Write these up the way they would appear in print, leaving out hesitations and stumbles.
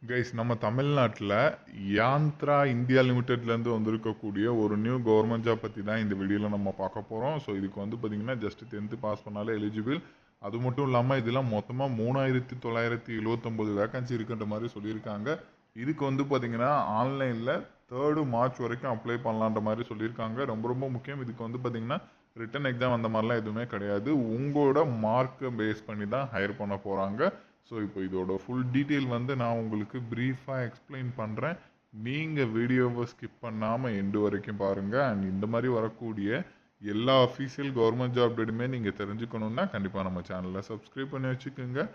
Guys நம்ம தமிழ்நாட்டில் Yantra India லிமிடெட்லேருந்து வந்திருக்கக்கூடிய ஒரு நியூ கவர்மெண்ட் ஜாப் பற்றி தான் இந்த வீடியோவில் நம்ம பார்க்க போகிறோம். ஸோ இதுக்கு வந்து பார்த்திங்கன்னா ஜஸ்ட் 10th பாஸ் பண்ணாலே எலிஜிபிள். அது மட்டும் இல்லாமல் இதெல்லாம் மொத்தமாக 3979 வேகன்சி இருக்குன்ற மாதிரி சொல்லியிருக்காங்க. இதுக்கு வந்து பார்த்திங்கன்னா ஆன்லைனில் 3rd மார்ச் வரைக்கும் அப்ளை பண்ணலான்ற மாதிரி சொல்லியிருக்காங்க. ரொம்ப ரொம்ப முக்கியம். இதுக்கு வந்து பார்த்திங்கன்னா ரிட்டன் எக்ஸாம் அந்த மாதிரிலாம் எதுவுமே கிடையாது. உங்களோட மார்க்கை பேஸ் பண்ணி தான் ஹையர் பண்ண போகிறாங்க. ஸோ இப்போ இதோட ஃபுல் டீட்டெயில் வந்து நான் உங்களுக்கு ப்ரீஃபாக எக்ஸ்பிளைன் பண்ணுறேன். நீங்கள் வீடியோவை ஸ்கிப் பண்ணாமல் எண்டு வரைக்கும் பாருங்கள். அண்ட் இந்த மாதிரி வரக்கூடிய எல்லா அஃபீஷியல் கவர்மெண்ட் ஜாப் டேட்டுமே நீங்கள் தெரிஞ்சுக்கணுன்னா கண்டிப்பாக நம்ம சேனலை சப்ஸ்கிரைப் பண்ணி வச்சுக்கோங்க.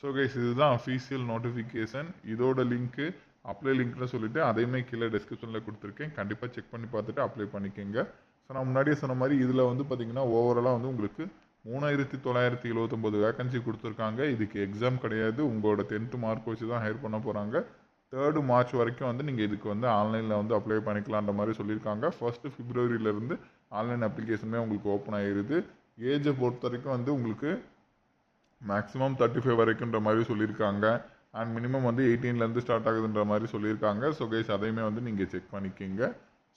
ஸோ கைஸ் இதுதான் அஃபீஷியல் நோட்டிஃபிகேஷன். இதோட லிங்க்கு அப்ளை லிங்க்னு சொல்லிட்டு அதையுமே கீழே டிஸ்கிரிப்ஷனில் கொடுத்துருக்கேன். கண்டிப்பாக செக் பண்ணி பார்த்துட்டு அப்ளை பண்ணிக்கோங்க. ஸோ நான் முன்னாடியே சொன்ன மாதிரி இதில் வந்து பார்த்திங்கன்னா ஓவராலாக வந்து உங்களுக்கு 3979 வேகன்சி கொடுத்துருக்காங்க. இதுக்கு எக்ஸாம் கிடையாது. உங்களோட 10th மார்க் வச்சு தான் ஹையர் பண்ண போகிறாங்க. 3rd மார்ச் வரைக்கும் வந்து நீங்கள் இதுக்கு வந்து ஆன்லைனில் வந்து அப்ளை பண்ணிக்கலான்ற மாதிரி சொல்லியிருக்காங்க. 1st Februaryலேருந்து ஆன்லைன் அப்ளிகேஷனுமே உங்களுக்கு ஓப்பன் ஆகிடுது. ஏஜை பொறுத்த வரைக்கும் வந்து உங்களுக்கு மேக்ஸிமம் 35 வரைக்குன்ற மாதிரி சொல்லியிருக்காங்க. அண்ட் மினிமம் வந்து 18லேருந்து ஸ்டார்ட் ஆகுதுன்ற மாதிரி சொல்லியிருக்காங்க. ஸோ கைஸ் அதையுமே வந்து நீங்கள் செக் பண்ணிக்கிங்க.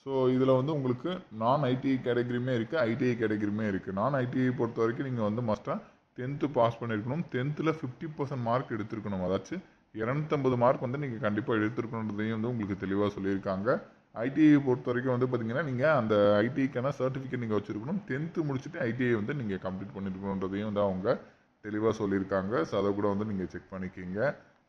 ஸோ இதில் வந்து உங்களுக்கு நான் ஐடிஐ கேட்டகரியுமே இருக்குது, ஐடிஐ கேட்டகரியுமே இருக்குது. நான் ஐடிஐ பொறுத்த வரைக்கும் நீங்கள் வந்து மஸ்ட்டாக 10th பாஸ் பண்ணியிருக்கணும். 10th 50% mark எடுத்துருக்கணும். அதாச்சும் 250 மார்க் வந்து நீங்கள் கண்டிப்பாக எடுத்துருக்கணுன்றதையும் வந்து உங்களுக்கு தெளிவாக சொல்லியிருக்காங்க. ஐடிஐ பொறுத்த வரைக்கும் வந்து பார்த்தீங்கன்னா நீங்கள் அந்த ஐடிஐக்கான சர்டிஃபிகேட் நீங்கள் வச்சுருக்கணும். 10th முடிச்சுட்டு ஐடிஐ வந்து நீங்கள் கம்ப்ளீட் பண்ணியிருக்கணுன்றதையும் வந்து அவங்க தெளிவாக சொல்லியிருக்காங்க. ஸோ அதை கூட வந்து நீங்கள் செக் பண்ணிக்கிங்க.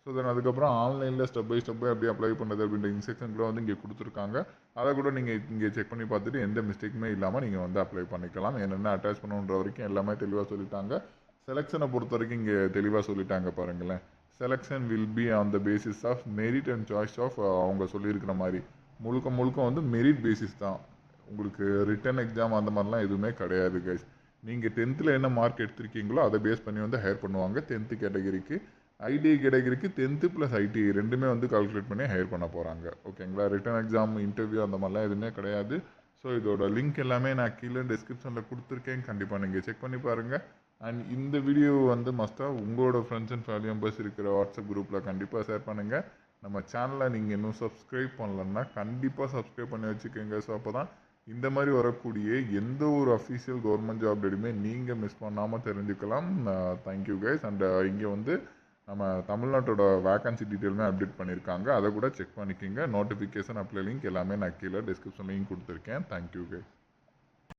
ஸோ தென் அதுக்கப்புறம் ஆன்லைனில் ஸ்டெப் பை ஸ்டெப்பாக எப்படி அப்ளை பண்ணுறது அப்படின்ற இன்ஸ்ட்ரக்ஷன் கூட வந்து இங்கே கொடுத்துருக்காங்க. அதை கூட நீங்கள் இங்கே செக் பண்ணி பார்த்துட்டு எந்த மிஸ்டேக்குமே இல்லாமல் நீங்கள் வந்து அப்ளை பண்ணிக்கலாம். என்னென்ன அட்டாச் பண்ணுன்ற வரைக்கும் எல்லாமே தெளிவாக சொல்லிட்டாங்க. செலெக்ஷனை பொறுத்த வரைக்கும் இங்கே தெளிவாக சொல்லிட்டாங்க பாருங்களேன். Selection will be on the basis of merit and choice of அவங்க சொல்லியிருக்கிற மாதிரி முழுக்க முழுக்க வந்து மெரிட் பேசிஸ் தான். உங்களுக்கு ரிட்டன் எக்ஸாம் அந்த மாதிரிலாம் எதுவுமே கிடையாது கைஸ். நீங்கள் 10th என்ன மார்க் எடுத்திருக்கீங்களோ அதை பேஸ் பண்ணி வந்து ஹையர் பண்ணுவாங்க. 10th கேட்டகரிக்கு ஐடிஐ கேட்டகரிக்கு 10th + ஐடிஐ ரெண்டுமே வந்து கால்குலேட் பண்ணி ஹையர் பண்ண போகிறாங்க. ஓகேங்களா? ரிட்டன் எக்ஸாம் இன்டர்வியூ அந்த மாதிரிலாம் எதுவுமே கிடையாது. ஸோ இதோட லிங்க் எல்லாமே நான் கீழே டிஸ்கிரிப்ஷனில் கொடுத்துருக்கேன். கண்டிப்பாக நீங்கள் செக் பண்ணி பாருங்கள். அண்ட் இந்த வீடியோ வந்து மஸ்ட்டாக உங்களோட ஃப்ரெண்ட்ஸ் அண்ட் ஃபேமிலி மெம்பர்ஸ் இருக்கிற வாட்ஸ்அப் குரூப்பில் கண்டிப்பாக ஷேர் பண்ணுங்கள். நம்ம சேனலை நீங்கள் இன்னும் சப்ஸ்கிரைப் பண்ணலன்னா கண்டிப்பாக சப்ஸ்கிரைப் பண்ணி வச்சுக்கோங்க. ஸோ அப்போ தான் இந்த மாதிரி வரக்கூடிய எந்த ஒரு அஃபீஷியல் கவர்மெண்ட் ஜாப் டேட்டுமே நீங்கள் மிஸ் பண்ணாமல் தெரிஞ்சுக்கலாம். Thank you guys. அண்ட் இங்கே வந்து நம்ம தமிழ்நாட்டோட வேகன்சி டீட்டெயிலுமே அப்டேட் பண்ணியிருக்காங்க. அதை கூட செக் பண்ணிக்கோங்க. நோட்டிஃபிகேஷன் அப்ளை லிங்க் எல்லாமே நான் கீழே டிஸ்கிரிப்ஷன்லையும் கொடுத்துருக்கேன். Thank you guys.